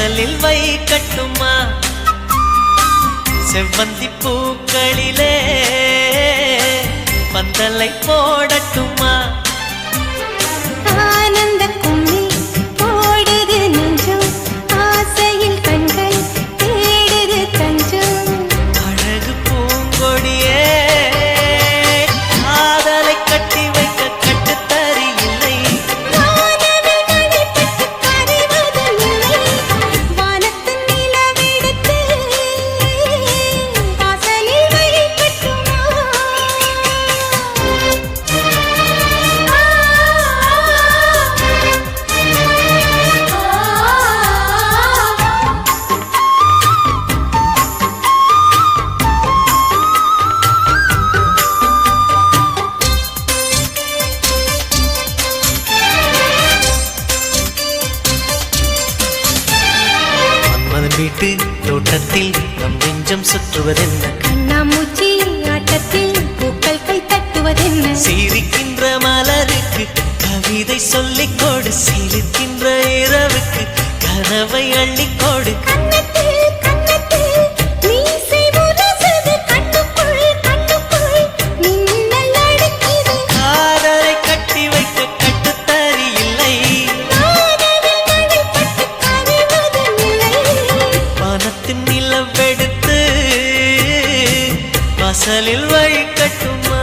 வாசலில் வைக்கட்டுமா செவ்வந்தி பூக்களிலே பந்தலை போடட்டுமா ஆனந்த கும்மி போடுது நெஞ்சம் ஆசையில் கண்கள் தேடுது தஞ்சம் அழகு பூங்கொடியே காதலை கட்டி வைக்க கட்டுத்தறி இல்லை வானவில் மழைப்பட்டு கரைவதும் இல்லை வானத்தின் நிலவெடுத்து வாசலில் வைக்கட்டுமா மன்மதன் வீட்டு தோட்டத்தில் நம் நெஞ்சம் சுற்றுவதென்ன கண்ணாமூச்சி ஆட்டத்தில் பூக்கள் கை தட்டுவதென்ன சிரிக்கின்ற மலருக்கு கவிதை சொல்லிக் கொடு சிரிக்கின்ற இரவுக்கு கனவை அள்ளிக்கோடு கண்ணத்தில் கண்ணத்தில் மீசை முரசுது கண்ணுக்குள் கண்ணுக்குள் மின்னல் அடிக்குது காதலை கட்டி வைக்க கட்டுத்தறி இல்லை வானவில் மழைப்பட்டு கரைவதும் இல்லை வானத்தின் நிலவெடுத்து வாசலில் வைக்கட்டுமா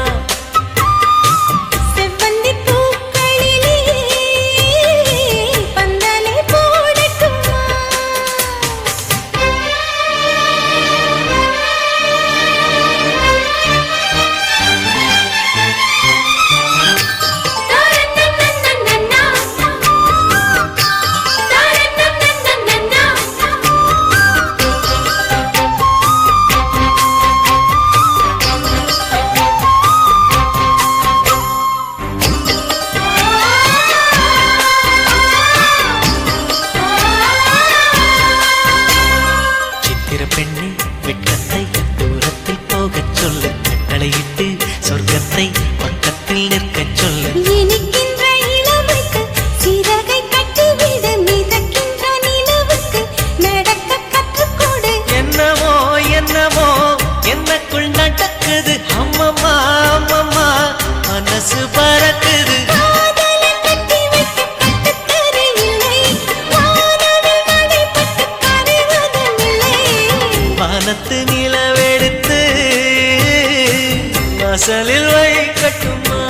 செவ்வந்தி பூக்களிலே பந்தலை போடட்டுமா சித்திர பெண்ணை வெட்கத்தை தூரத்தில் போகச் சொல்லு கட்டளையிட்டு சொர்க்கத்தை பக்கத்தில் நிற்கச் சொல்லு இனிக்கின்ற இளமைக்கு சிறகை கட்டிவிடு மிதக்கின்ற நிலவுக்கு நடக்க கற்றுக்கொடு என்னவோ என்னவோ என்னக்குள் நடக்குது அம்மம்மா அம்மம்மா மனசு பறக்குது காதலை கட்டி வைக்க கட்டுத்தறி இல்லை வானவில் மழைப்பட்டு கரைவதும் இல்லை வானத்து நிலவெடுத்து வாசலில் வைக்கட்டுமா